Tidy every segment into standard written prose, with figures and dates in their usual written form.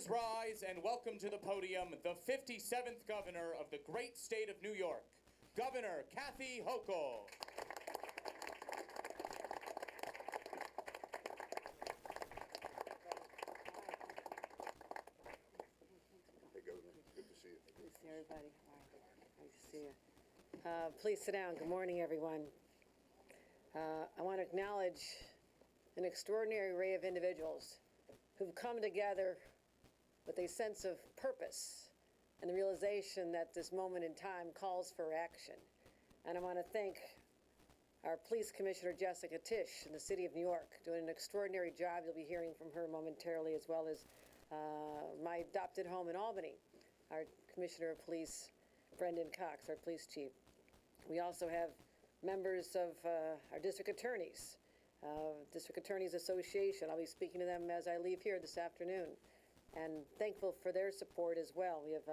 Please rise and welcome to the podium the 57th Governor of the great state of New York, Governor Kathy Hochul. Hey, Governor. Good to see you. Good to see everybody. All right. Nice to see you. Please sit down. Good morning, everyone. I want to acknowledge an extraordinary array of individuals who've come together with a sense of purpose and the realization that this moment in time calls for action. And I want to thank our Police Commissioner Jessica Tisch in the City of New York, doing an extraordinary job. You'll be hearing from her momentarily, as well as my adopted home in Albany, our Commissioner of Police, Brendan Cox, our police chief. We also have members of our district attorneys, District Attorneys Association. I'll be speaking to them as I leave here this afternoon, and thankful for their support as well. We have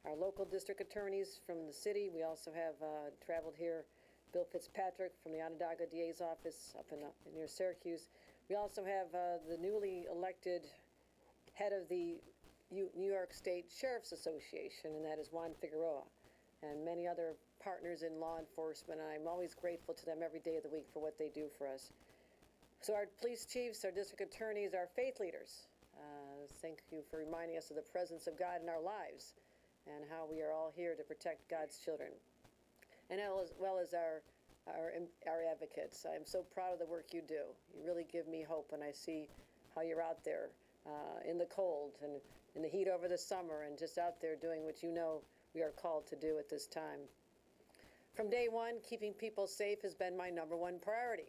our local district attorneys from the city. We also have traveled here, Bill Fitzpatrick from the Onondaga DA's office up in near Syracuse. We also have the newly elected head of the New York State Sheriff's Association, and that is Juan Figueroa, and many other partners in law enforcement. And I'm always grateful to them every day of the week for what they do for us. So our police chiefs, our district attorneys, our faith leaders, thank you for reminding us of the presence of God in our lives and how we are all here to protect God's children. And as well as our advocates. I am so proud of the work you do. You really give me hope when I see how you're out there in the cold and in the heat over the summer, and just out there doing what you know we are called to do at this time. From day one, keeping people safe has been my #1 priority.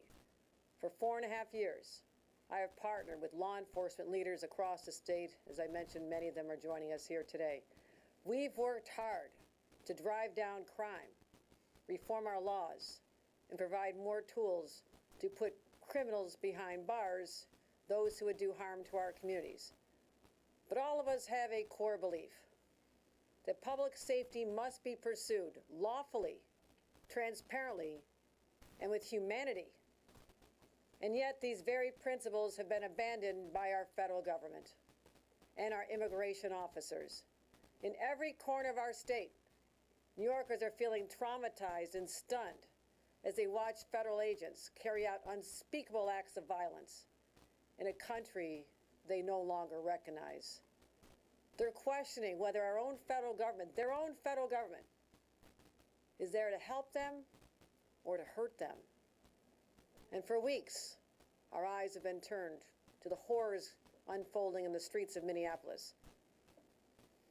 For 4.5 years, I have partnered with law enforcement leaders across the state. As I mentioned, many of them are joining us here today. We've worked hard to drive down crime, reform our laws, and provide more tools to put criminals behind bars, those who would do harm to our communities. But all of us have a core belief that public safety must be pursued lawfully, transparently, and with humanity. And yet these very principles have been abandoned by our federal government and our immigration officers. In every corner of our state, New Yorkers are feeling traumatized and stunned as they watch federal agents carry out unspeakable acts of violence in a country they no longer recognize. They're questioning whether our own federal government, their own federal government, is there to help them or to hurt them. And for weeks, our eyes have been turned to the horrors unfolding in the streets of Minneapolis,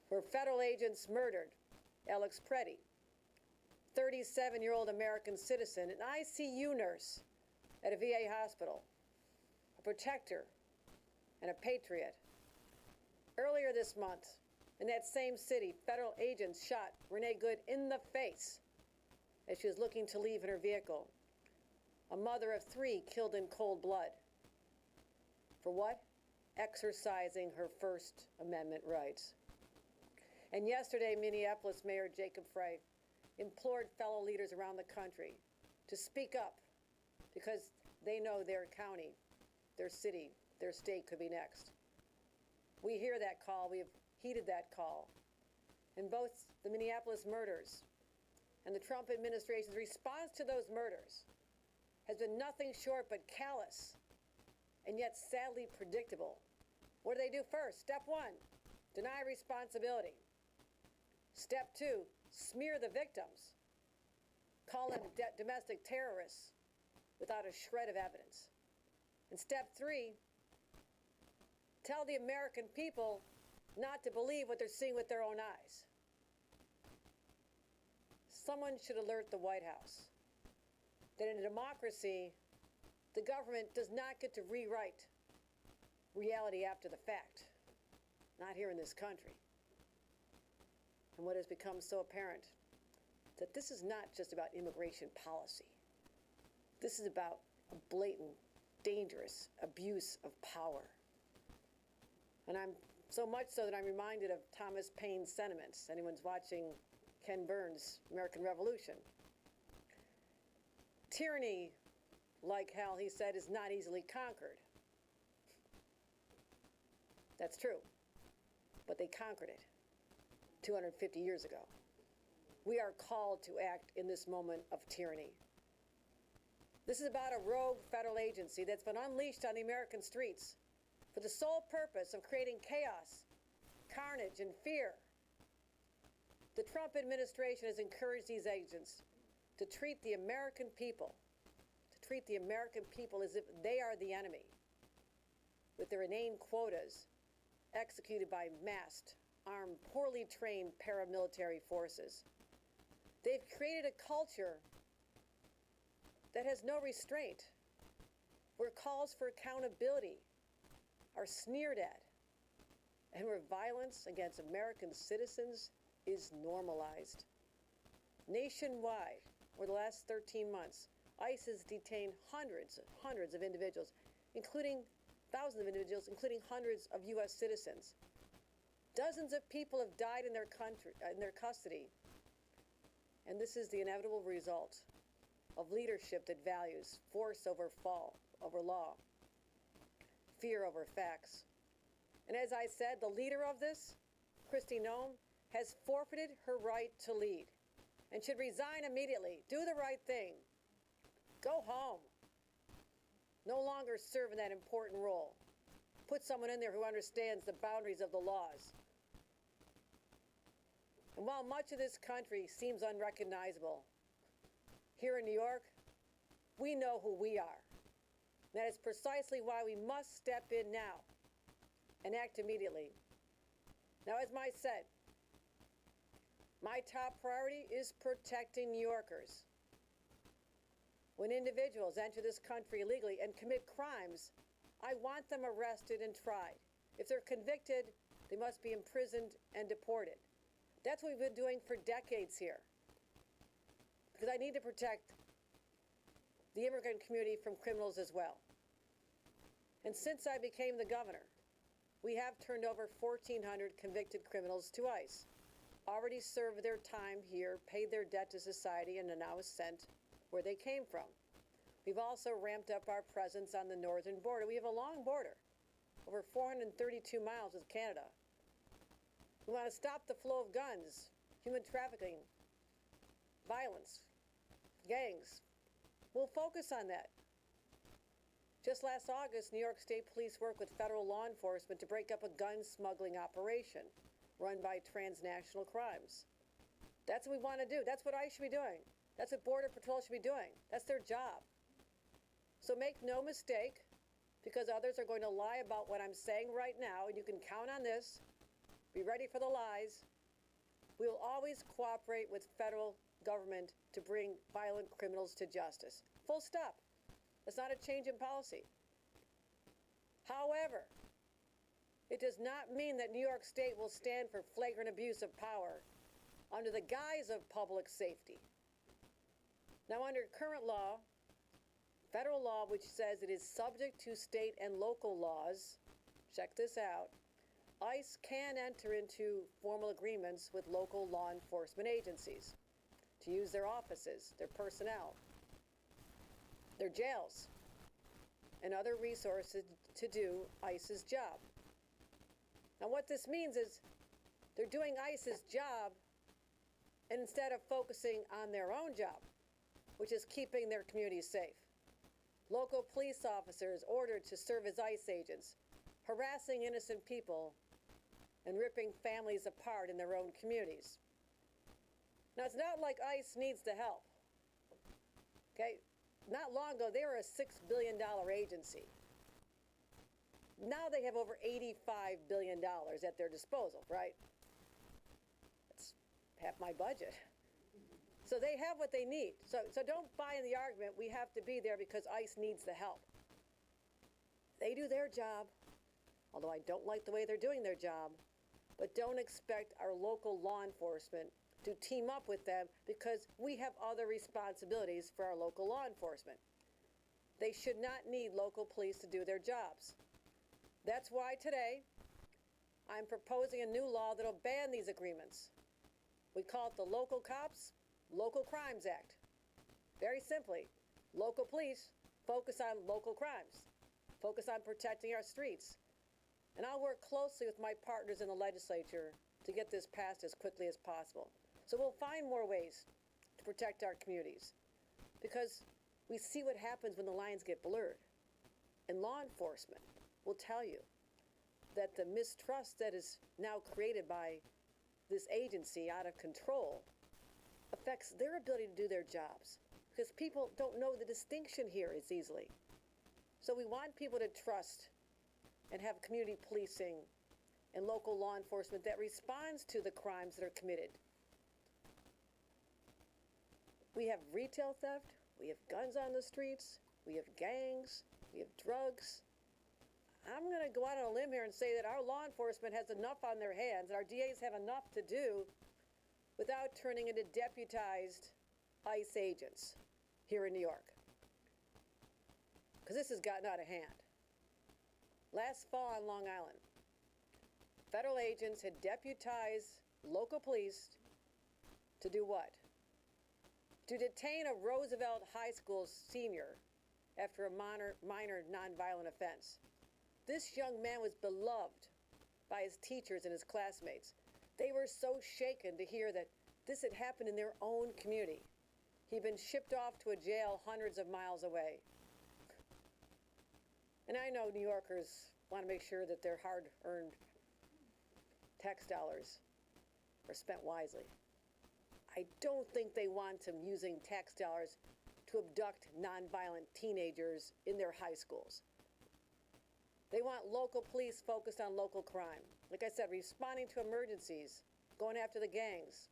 where federal agents murdered Alex Preddy, 37-year-old American citizen, an ICU nurse at a VA hospital, a protector and a patriot. Earlier this month, in that same city, federal agents shot Renee Good in the face as she was looking to leave in her vehicle. A mother of 3 killed in cold blood. For what? Exercising her First Amendment rights. And yesterday, Minneapolis Mayor Jacob Frey implored fellow leaders around the country to speak up because they know their county, their city, their state could be next. We hear that call. We have heeded that call. And both the Minneapolis murders and the Trump administration's response to those murders has been nothing short but callous and yet sadly predictable. What do they do first? Step 1, deny responsibility. Step 2, smear the victims. Call them domestic terrorists without a shred of evidence. And step 3, tell the American people not to believe what they're seeing with their own eyes. Someone should alert the White House that in a democracy, the government does not get to rewrite reality after the fact. Not here in this country. And what has become so apparent, that this is not just about immigration policy. This is about a blatant, dangerous abuse of power. And I'm so much so that I'm reminded of Thomas Paine's sentiments. Anyone's watching Ken Burns' American Revolution. Tyranny, like hell, he said, is not easily conquered. That's true. but they conquered it 250 years ago. We are called to act in this moment of tyranny. This is about a rogue federal agency that's been unleashed on the American streets for the sole purpose of creating chaos, carnage, and fear. The Trump administration has encouraged these agents to treat the American people as if they are the enemy, with their inane quotas executed by masked, armed, poorly trained paramilitary forces. They've created a culture that has no restraint, where calls for accountability are sneered at, and where violence against American citizens is normalized. Nationwide, over the last 13 months, ICE has detained hundreds of individuals, including thousands of individuals, including hundreds of U.S. citizens. Dozens of people have died in their custody. And this is the inevitable result of leadership that values force over law, fear over facts. And as I said, the leader of this, Kristi Noem, has forfeited her right to lead and should resign immediately. Do the right thing. Go home. No longer serve in that important role. Put someone in there who understands the boundaries of the laws. And while much of this country seems unrecognizable, here in New York, we know who we are. That is precisely why we must step in now and act immediately. Now, as I said, my top priority is protecting New Yorkers. When individuals enter this country illegally and commit crimes, I want them arrested and tried. If they're convicted, they must be imprisoned and deported. That's what we've been doing for decades here, because I need to protect the immigrant community from criminals as well. And since I became the governor, we have turned over 1,400 convicted criminals to ICE, already served their time here, paid their debt to society, and are now sent where they came from. We've also ramped up our presence on the northern border. We have a long border, over 432 miles with Canada. We want to stop the flow of guns, human trafficking, violence, gangs. We'll focus on that. Just last August, New York State Police worked with federal law enforcement to break up a gun smuggling operation run by transnational crimes. That's what we want to do. That's what ICE should be doing. That's what Border Patrol should be doing. That's their job. So make no mistake, because others are going to lie about what I'm saying right now, and you can count on this. Be ready for the lies. We will always cooperate with federal government to bring violent criminals to justice. Full stop. That's not a change in policy. However, it does not mean that New York State will stand for flagrant abuse of power under the guise of public safety. Now, under current law, federal law, which says it is subject to state and local laws, check this out, ICE can enter into formal agreements with local law enforcement agencies to use their offices, their personnel, their jails, and other resources to do ICE's job. Now, what this means is they're doing ICE's job, and instead of focusing on their own job, which is keeping their communities safe. Local police officers ordered to serve as ICE agents, harassing innocent people and ripping families apart in their own communities. Now, it's not like ICE needs the help. Okay? Not long ago, they were a $6 billion agency. Now they have over $85 billion at their disposal, right? That's half my budget. So they have what they need. So don't buy in the argument we have to be there because ICE needs the help. They do their job, although I don't like the way they're doing their job, but don't expect our local law enforcement to team up with them because we have other responsibilities for our local law enforcement. They should not need local police to do their jobs. That's why today I'm proposing a new law that'll ban these agreements. We call it the Local Cops, Local Crimes Act. Very simply, local police focus on local crimes, focus on protecting our streets, And I'll work closely with my partners in the legislature to get this passed as quickly as possible. So we'll find more ways to protect our communities, because we see what happens when the lines get blurred. And law enforcement will tell you that the mistrust that is now created by this agency out of control affects their ability to do their jobs, because people don't know the distinction here as easily. So we want people to trust and have community policing and local law enforcement that responds to the crimes that are committed. We have retail theft, we have guns on the streets, we have gangs, we have drugs. I'm going to go out on a limb here and say that our law enforcement has enough on their hands, and our DAs have enough to do without turning into deputized ICE agents here in New York. Because this has gotten out of hand. Last fall on Long Island, federal agents had deputized local police to do what? To detain a Roosevelt High School senior after a minor nonviolent offense. This young man was beloved by his teachers and his classmates. They were so shaken to hear that this had happened in their own community. He'd been shipped off to a jail hundreds of miles away. And I know New Yorkers want to make sure that their hard-earned tax dollars are spent wisely. I don't think they want them using tax dollars to abduct nonviolent teenagers in their high schools. They want local police focused on local crime. Like I said, responding to emergencies, going after the gangs,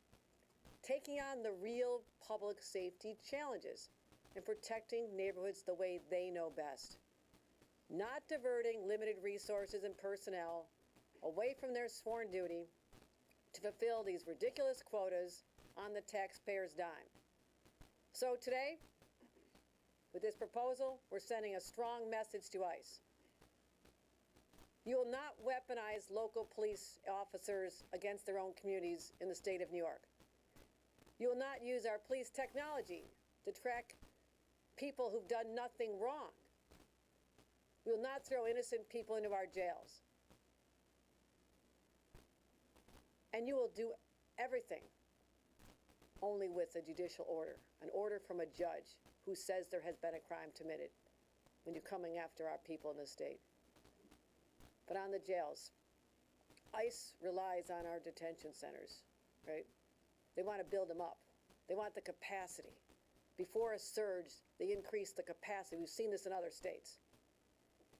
taking on the real public safety challenges, and protecting neighborhoods the way they know best. Not diverting limited resources and personnel away from their sworn duty to fulfill these ridiculous quotas on the taxpayer's dime. So today, with this proposal, we're sending a strong message to ICE. You will not weaponize local police officers against their own communities in the state of New York. You will not use our police technology to track people who've done nothing wrong. We will not throw innocent people into our jails. And you will do everything only with a judicial order, an order from a judge who says there has been a crime committed when you're coming after our people in the state. But on the jails, ICE relies on our detention centers, right? They want to build them up. They want the capacity. Before a surge, they increase the capacity. We've seen this in other states.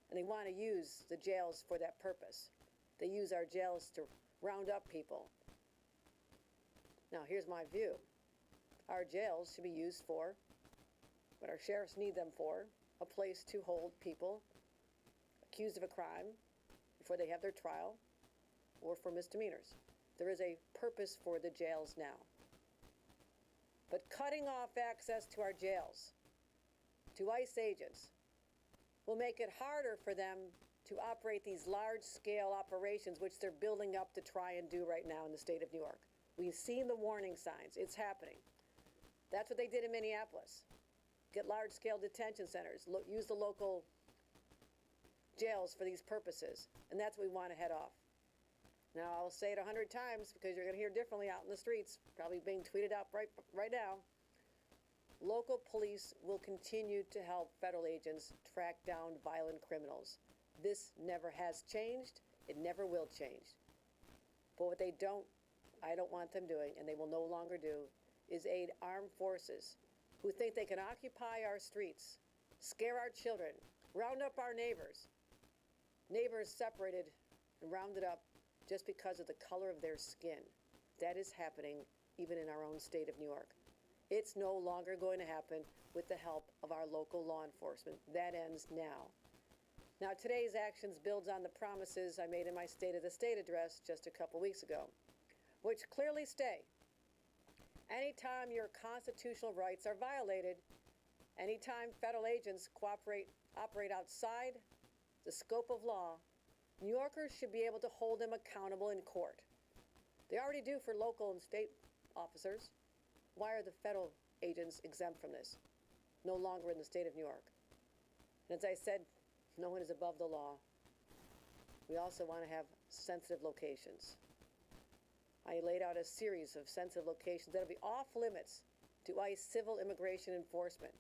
And they want to use the jails for that purpose. They use our jails to round up people. Now, here's my view. Our jails should be used for what our sheriffs need them for, a place to hold people accused of a crime before they have their trial or for misdemeanors. There is a purpose for the jails now. But cutting off access to our jails to ICE agents will make it harder for them to operate these large-scale operations, which they're building up to try and do right now in the state of New York. We've seen the warning signs. It's happening. That's what they did in Minneapolis. Get large-scale detention centers, use the local jails for these purposes, and that's what we want to head off. Now, I'll say it 100 times because you're going to hear differently out in the streets, probably being tweeted out right now. Local police will continue to help federal agents track down violent criminals. This never has changed. It never will change. But what I don't want them doing, and they will no longer do, is aid armed forces who think they can occupy our streets, scare our children, round up our neighbors separated and rounded up just because of the color of their skin. That is happening even in our own state of New York. It's no longer going to happen with the help of our local law enforcement. That ends now. Now, today's actions builds on the promises I made in my State of the State address just a couple weeks ago, which clearly state, anytime your constitutional rights are violated, anytime federal agents operate outside the scope of law, New Yorkers should be able to hold them accountable in court. They already do for local and state officers. Why are the federal agents exempt from this? No longer in the state of New York. And as I said, no one is above the law. we also want to have sensitive locations. I laid out a series of sensitive locations that will be off limits to ICE civil immigration enforcement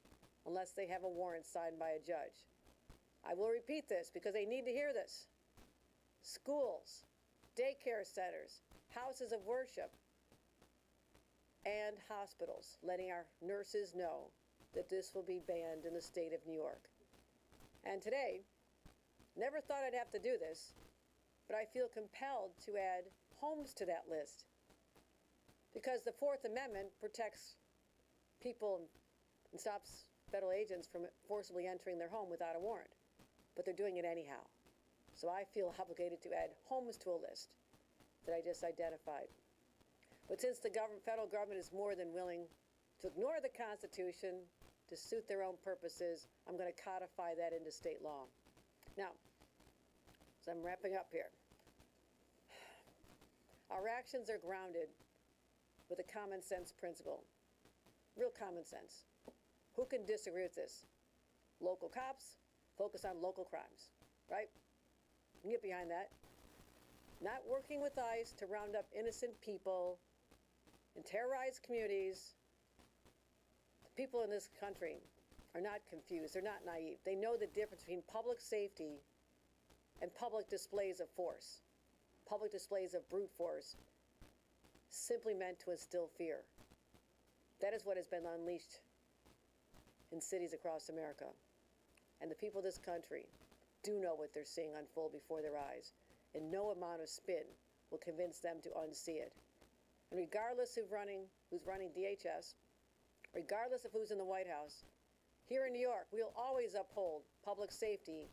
unless they have a warrant signed by a judge. I will repeat this because they need to hear this. Schools, daycare centers, houses of worship, and hospitals, letting our nurses know that this will be banned in the state of New York. And today, never thought I'd have to do this, but I feel compelled to add homes to that list because the Fourth Amendment protects people and stops federal agents from forcibly entering their home without a warrant, but they're doing it anyhow. So I feel obligated to add homes to a list that I just identified. But since the federal government is more than willing to ignore the Constitution to suit their own purposes, I'm going to codify that into state law. Now, as I'm wrapping up here, our actions are grounded with a common sense principle. Real common sense. Who can disagree with this? Local cops focus on local crimes, right? You can get behind that. Not working with ICE to round up innocent people and terrorize communities. The people in this country are not confused. They're not naive. They know the difference between public safety and public displays of force. Public displays of brute force simply meant to instill fear. That is what has been unleashed in cities across America. And the people of this country do know what they're seeing unfold before their eyes, and no amount of spin will convince them to unsee it. And regardless of who's running DHS, regardless of who's in the White House, here in New York, we'll always uphold public safety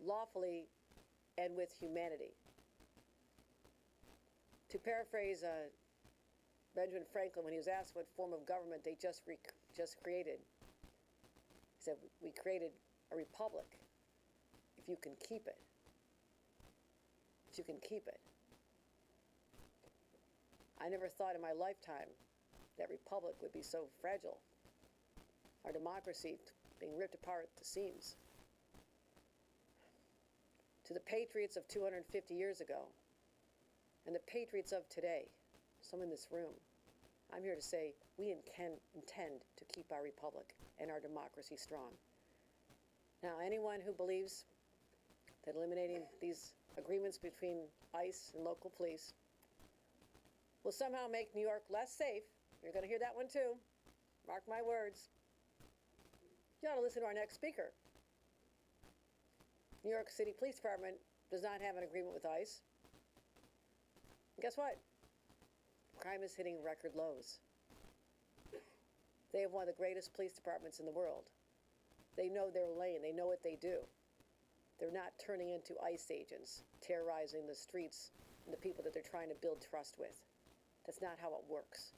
lawfully and with humanity. To paraphrase Benjamin Franklin when he was asked what form of government they just created, he said, "We created a republic if you can keep it. If you can keep it." I never thought in my lifetime that republic would be so fragile. Our democracy being ripped apart at the seams. To the patriots of 250 years ago and the patriots of today, some in this room, I'm here to say we intend to keep our republic and our democracy strong. Now, anyone who believes that eliminating these agreements between ICE and local police will somehow make New York less safe, you're going to hear that one too, mark my words, you ought to listen to our next speaker. New York City Police Department does not have an agreement with ICE. And guess what? Crime is hitting record lows. They have one of the greatest police departments in the world. They know their lane. They know what they do. They're not turning into ICE agents, terrorizing the streets and the people that they're trying to build trust with. That's not how it works.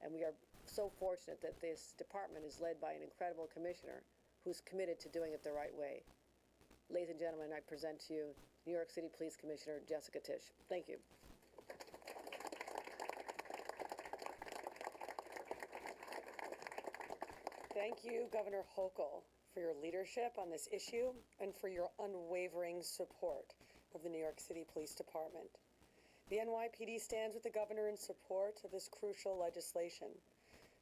And we are so fortunate that this department is led by an incredible commissioner who's committed to doing it the right way. Ladies and gentlemen, I present to you New York City Police Commissioner Jessica Tisch. Thank you. Thank you, Governor Hochul, for your leadership on this issue and for your unwavering support of the New York City Police Department. The NYPD stands with the governor in support of this crucial legislation.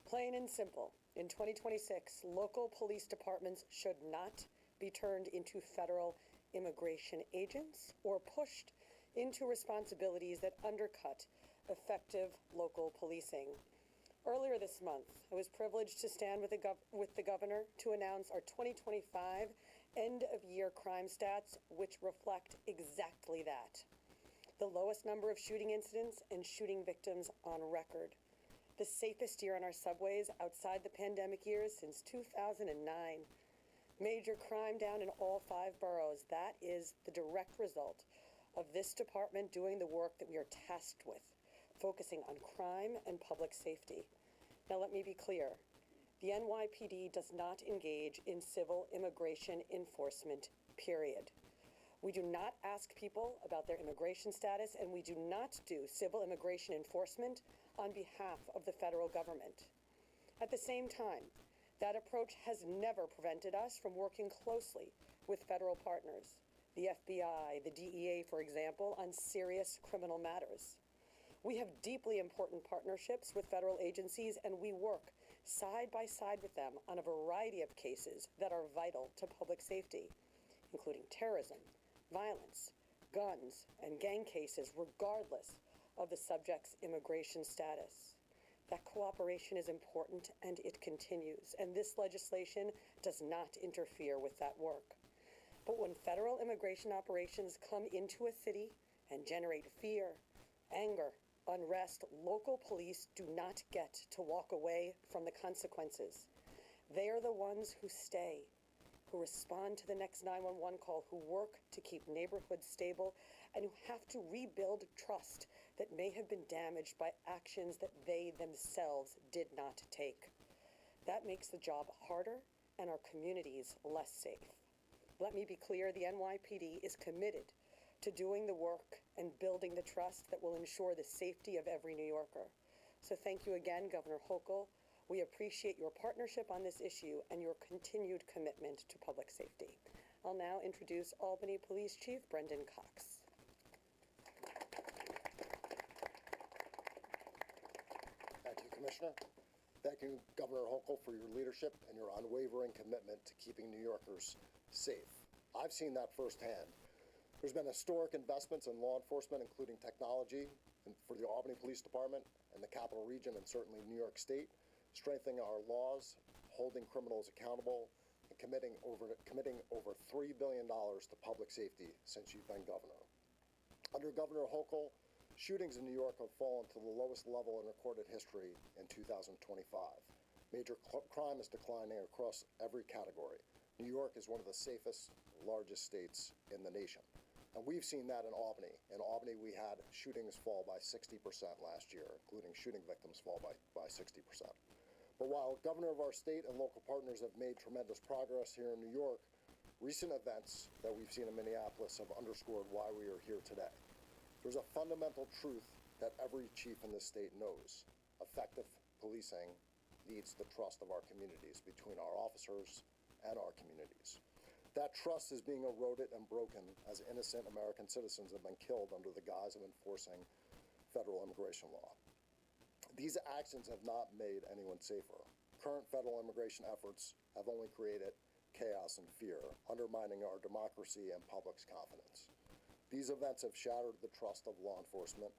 Plain and simple, in 2026, local police departments should not be turned into federal immigration agents or pushed into responsibilities that undercut effective local policing. Earlier this month, I was privileged to stand with the governor to announce our 2025 end-of-year crime stats, which reflect exactly that. The lowest number of shooting incidents and shooting victims on record. The safest year on our subways outside the pandemic years since 2009. Major crime down in all 5 boroughs. That is the direct result of this department doing the work that we are tasked with, focusing on crime and public safety. Now let me be clear. The NYPD does not engage in civil immigration enforcement, period. We do not ask people about their immigration status, and we do not do civil immigration enforcement on behalf of the federal government. At the same time, that approach has never prevented us from working closely with federal partners. the FBI, the DEA, for example, on serious criminal matters. We have deeply important partnerships with federal agencies, and we work side by side with them on a variety of cases that are vital to public safety, including terrorism, violence, guns, and gang cases, regardless of the subject's immigration status. That cooperation is important, and it continues, and this legislation does not interfere with that work. But when federal immigration operations come into a city and generate fear, anger, unrest, local police do not get to walk away from the consequences. They are the ones who stay, who respond to the next 911 call, who work to keep neighborhoods stable, and who have to rebuild trust that may have been damaged by actions that they themselves did not take. That makes the job harder and our communities less safe. Let me be clear, the NYPD is committed to doing the work and building the trust that will ensure the safety of every New Yorker. So thank you again, Governor Hochul. We appreciate your partnership on this issue and your continued commitment to public safety. I'll now introduce Albany Police Chief Brendan Cox. Thank you, Commissioner. Thank you, Governor Hochul, for your leadership and your unwavering commitment to keeping New Yorkers safe. I've seen that firsthand. There's been historic investments in law enforcement, including technology, and for the Albany Police Department and the Capital Region, and certainly New York State, strengthening our laws, holding criminals accountable, and committing over $3 billion to public safety since you've been governor. Under Governor Hochul, shootings in New York have fallen to the lowest level in recorded history in 2025. Major crime is declining across every category. New York is one of the safest, largest states in the nation. And we've seen that in Albany. In Albany, we had shootings fall by 60% last year, including shooting victims fall by 60%. But while governor of our state and local partners have made tremendous progress here in New York, recent events that we've seen in Minneapolis have underscored why we are here today. There's a fundamental truth that every chief in this state knows. Effective policing needs the trust of our communities, between our officers and our communities. That trust is being eroded and broken as innocent American citizens have been killed under the guise of enforcing federal immigration law. These actions have not made anyone safer. Current federal immigration efforts have only created chaos and fear, undermining our democracy and public's confidence. These events have shattered the trust of law enforcement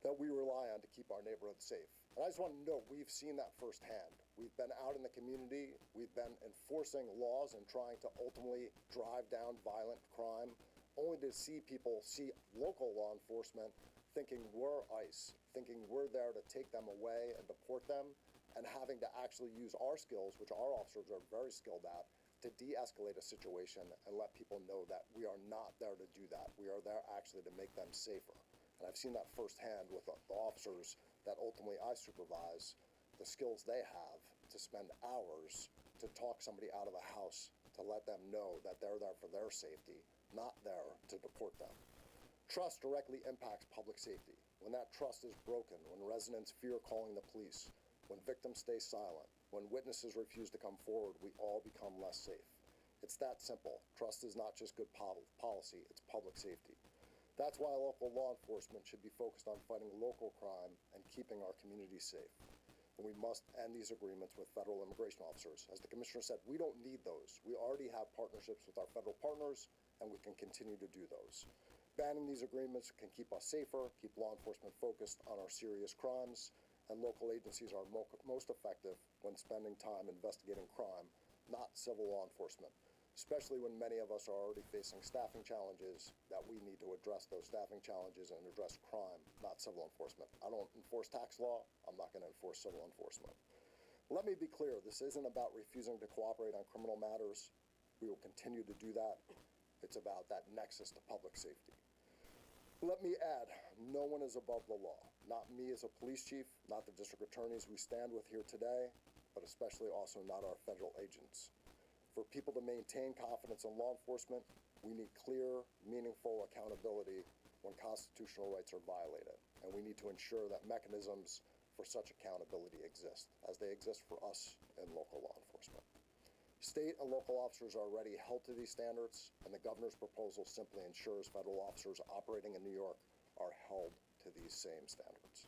that we rely on to keep our neighborhoods safe. And I just want to note, we've seen that firsthand. We've been out in the community, we've been enforcing laws and trying to ultimately drive down violent crime, only to see people see local law enforcement thinking we're ICE, thinking we're there to take them away and deport them, and having to actually use our skills, which our officers are very skilled at, to de-escalate a situation and let people know that we are not there to do that. We are there actually to make them safer. And I've seen that firsthand with the officers that ultimately I supervise, the skills they have to spend hours to talk somebody out of a house, to let them know that they're there for their safety, not there to deport them. Trust directly impacts public safety. When that trust is broken, when residents fear calling the police, when victims stay silent, when witnesses refuse to come forward, we all become less safe. It's that simple. Trust is not just good policy, it's public safety. That's why local law enforcement should be focused on fighting local crime and keeping our communities safe. And we must end these agreements with federal immigration officers. As the commissioner said, we don't need those. We already have partnerships with our federal partners, and we can continue to do those. Banning these agreements can keep us safer, keep law enforcement focused on our serious crimes, and local agencies are most effective when spending time investigating crime, not civil law enforcement, especially when many of us are already facing staffing challenges, that we need to address those staffing challenges and address crime, not civil enforcement. I don't enforce tax law, I'm not going to enforce civil enforcement. Let me be clear, this isn't about refusing to cooperate on criminal matters. We will continue to do that. It's about that nexus to public safety. Let me add, no one is above the law. Not me as a police chief, not the district attorneys we stand with here today, but especially also not our federal agents. For people to maintain confidence in law enforcement, we need clear, meaningful accountability when constitutional rights are violated. And we need to ensure that mechanisms for such accountability exist, as they exist for us in local law enforcement. State and local officers are already held to these standards, and the governor's proposal simply ensures federal officers operating in New York are held to these same standards.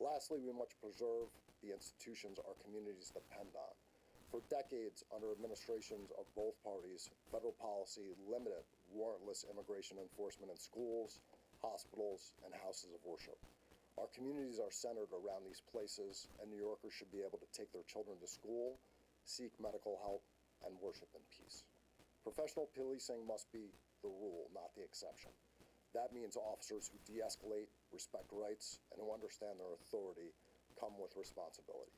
Lastly, we must preserve the institutions our communities depend on. For decades, under administrations of both parties, federal policy limited warrantless immigration enforcement in schools, hospitals, and houses of worship. Our communities are centered around these places, and New Yorkers should be able to take their children to school, seek medical help, and worship in peace. Professional policing must be the rule, not the exception. That means officers who de-escalate, respect rights, and who understand their authority come with responsibility.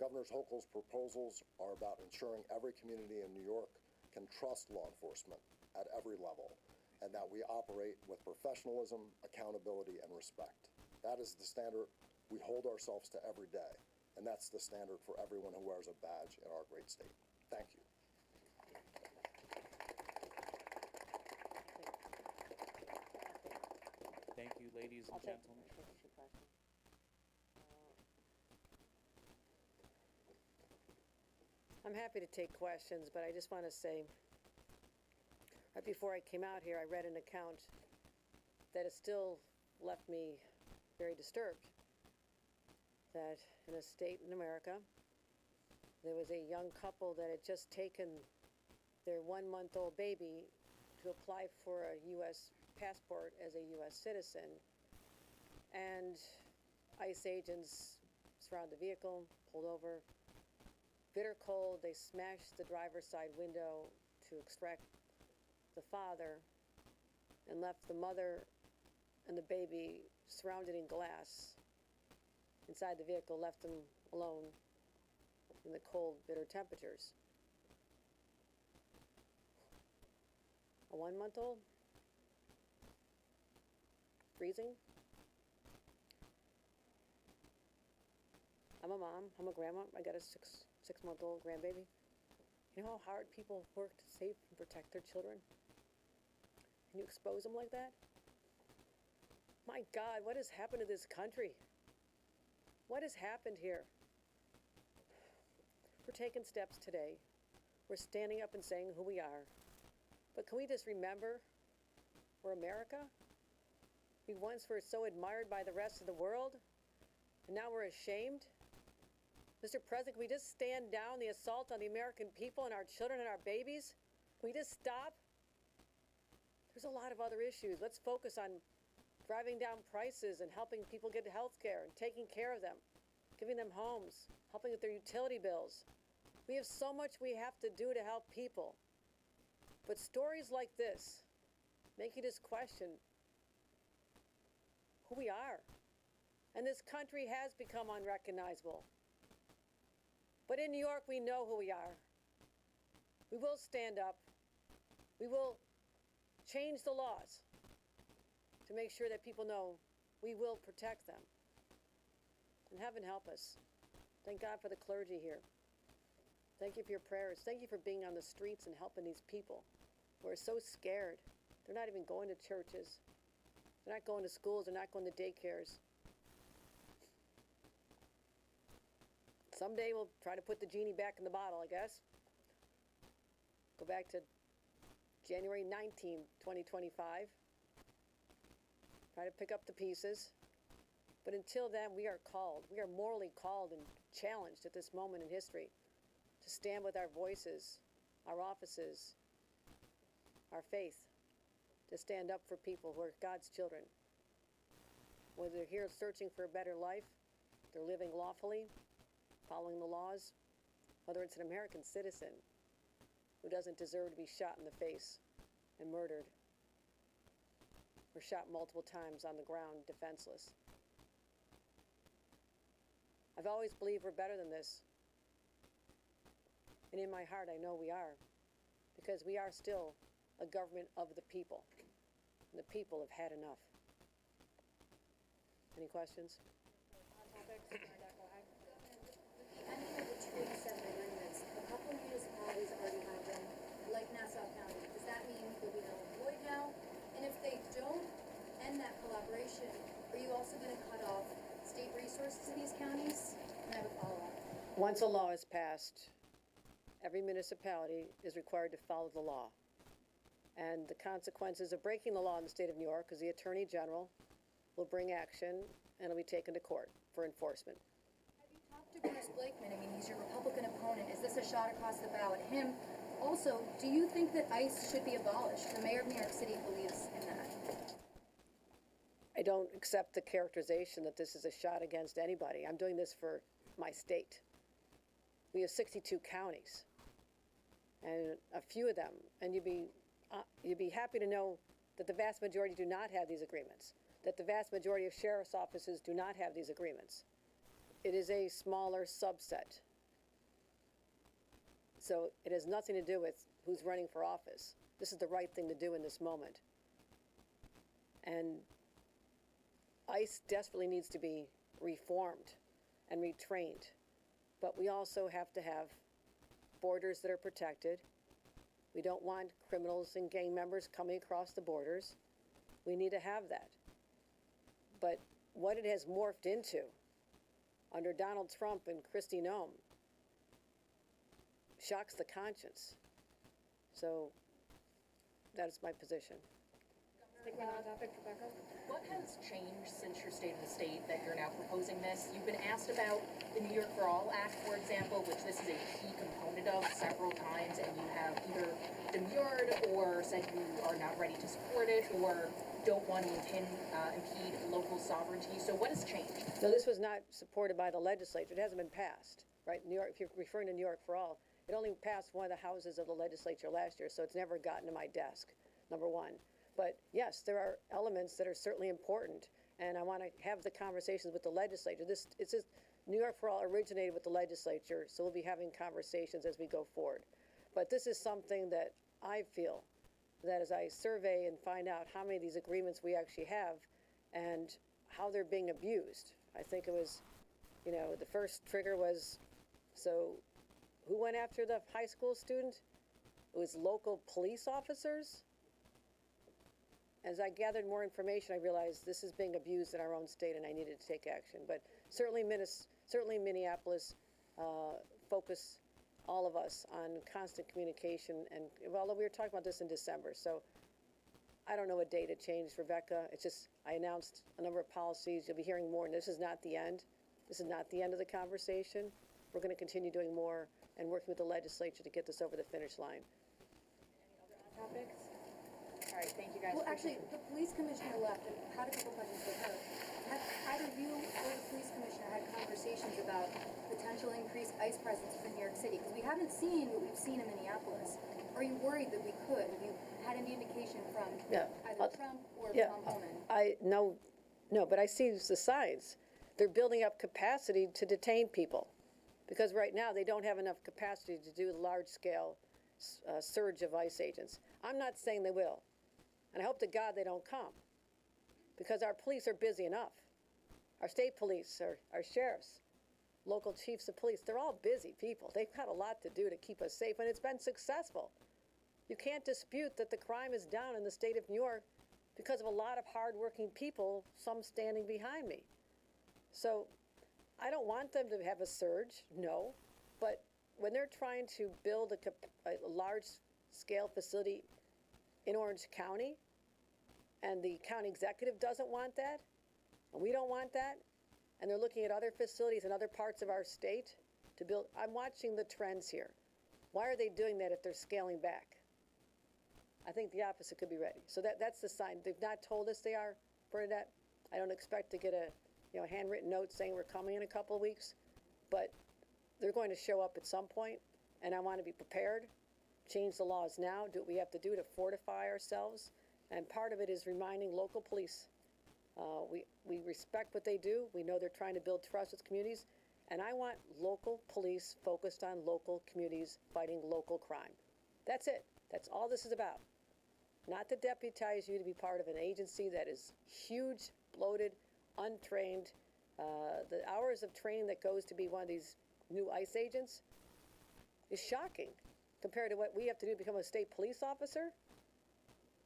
Governor Hochul's proposals are about ensuring every community in New York can trust law enforcement at every level, and that we operate with professionalism, accountability, and respect. That is the standard we hold ourselves to every day, and that's the standard for everyone who wears a badge in our great state. Thank you. Thank you, ladies and gentlemen. I'm happy to take questions, but I just want to say, right before I came out here, I read an account that has still left me very disturbed. That in a state in America, there was a young couple that had just taken their 1-month-old baby to apply for a U.S. passport as a U.S. citizen. And ICE agents surrounded the vehicle, pulled over. Bitter cold, they smashed the driver's side window to extract the father and left the mother and the baby surrounded in glass inside the vehicle, left them alone in the cold, bitter temperatures. A 1-month-old? Freezing? I'm a mom, I'm a grandma, I got a six-month-old grandbaby. You know how hard people work to save and protect their children? And you expose them like that? My God, what has happened to this country? What has happened here? We're taking steps today. We're standing up and saying who we are. But can we just remember we're America? We once were so admired by the rest of the world, and now we're ashamed? Mr. President, can we just stand down the assault on the American people and our children and our babies? Can we just stop? There's a lot of other issues. Let's focus on driving down prices and helping people get health care and taking care of them, giving them homes, helping with their utility bills. We have so much we have to do to help people. But stories like this make you just question who we are. And this country has become unrecognizable. But in New York, we know who we are. We will stand up. We will change the laws to make sure that people know we will protect them. And heaven help us. Thank God for the clergy here. Thank you for your prayers. Thank you for being on the streets and helping these people who are so scared. They're not even going to churches. They're not going to schools. They're not going to daycares. Someday we'll try to put the genie back in the bottle, I guess. Go back to January 19, 2025. Try to pick up the pieces. But until then, we are called. We are morally called and challenged at this moment in history to stand with our voices, our offices, our faith, to stand up for people who are God's children. Whether they're here searching for a better life, they're living lawfully, following the laws, whether it's an American citizen who doesn't deserve to be shot in the face and murdered, or shot multiple times on the ground defenseless. I've always believed we're better than this. And in my heart, I know we are, because we are still a government of the people. And the people have had enough. Any questions? Under the trade settlement agreements, a couple of municipalities already have them, like Nassau County. Does that mean they'll be null and void now? And if they don't end that collaboration, are you also going to cut off state resources in these counties? And I have a follow-up. Once a law is passed, every municipality is required to follow the law. And the consequences of breaking the law in the state of New York is the Attorney General will bring action and it'll be taken to court for enforcement. Have you talked to Bruce Blakeman? I mean, he's your Republican opponent. Is this a shot across the bow at him? Also, do you think that ICE should be abolished? The mayor of New York City believes in that. I don't accept the characterization that this is a shot against anybody. I'm doing this for my state. We have 62 counties, and a few of them, and you'd be happy to know that the vast majority do not have these agreements, that the vast majority of sheriff's offices do not have these agreements. It is a smaller subset. So it has nothing to do with who's running for office. This is the right thing to do in this moment. And ICE desperately needs to be reformed and retrained. But we also have to have borders that are protected. We don't want criminals and gang members coming across the borders. We need to have that. But what it has morphed into under Donald Trump and Kristi Noem shocks the conscience. So that is my position. Sticking on topic, Rebecca. What has changed since your State of the State that you're now proposing this? You've been asked about the New York for All Act, for example, which this is a key component of several times, and you have either demurred or said you are not ready to support it or don't want to impede local sovereignty. So what has changed? No, this was not supported by the legislature. It hasn't been passed, right? New York, if you're referring to New York for All, it only passed one of the houses of the legislature last year, so it's never gotten to my desk, number one. But yes, there are elements that are certainly important, and I want to have the conversations with the legislature. New York for All originated with the legislature, so we'll be having conversations as we go forward. But this is something that I feel that as I survey and find out how many of these agreements we actually have and how they're being abused. I think it was, the first trigger was, so who went after the high school student? It was local police officers. As I gathered more information, I realized this is being abused in our own state, and I needed to take action. But certainly Minneapolis focus all of us on constant communication. And although we were talking about this in December, so I don't know what date it changed, Rebecca. It's just I announced a number of policies. You'll be hearing more, and this is not the end. This is not the end of the conversation. We're going to continue doing more and working with the legislature to get this over the finish line. Any other topics? All right, thank you guys. Well, actually, the police commissioner left and had a couple questions for her. Have either you or the police commissioner had conversations about potential increased ICE presence for New York City? Because we haven't seen what we've seen in Minneapolis. Are you worried that we could? Have you had any indication from either Trump or Tom Homan? No, but I see the signs. They're building up capacity to detain people because right now they don't have enough capacity to do a large-scale surge of ICE agents. I'm not saying they will. And I hope to God they don't come because our police are busy enough. Our state police, our sheriffs, local chiefs of police, they're all busy people. They've got a lot to do to keep us safe, and it's been successful. You can't dispute that the crime is down in the state of New York because of a lot of hardworking people, some standing behind me. So I don't want them to have a surge, no, but when they're trying to build a large-scale facility in Orange County, and the county executive doesn't want that, and we don't want that, and they're looking at other facilities in other parts of our state to build. I'm watching the trends here. Why are they doing that if they're scaling back? I think the opposite could be ready. So that's the sign. They've not told us they are, Bernadette. I don't expect to get a handwritten note saying we're coming in a couple of weeks, but they're going to show up at some point, and I want to be prepared. Change the laws now, do what we have to do to fortify ourselves, and part of it is reminding local police. We respect what they do. We know they're trying to build trust with communities, and I want local police focused on local communities fighting local crime. That's it. That's all this is about. Not to deputize you to be part of an agency that is huge, bloated, untrained. The hours of training that goes to be one of these new ICE agents is shocking. Compared to what we have to do to become a state police officer,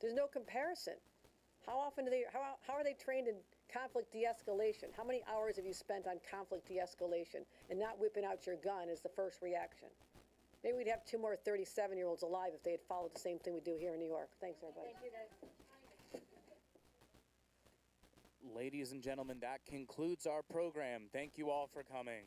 there's no comparison. How often how are they trained in conflict de-escalation? How many hours have you spent on conflict de-escalation and not whipping out your gun as the first reaction? Maybe we'd have 2 more 37-year-olds alive if they had followed the same thing we do here in New York. Thanks, everybody. Thank you, guys. Ladies and gentlemen, that concludes our program. Thank you all for coming.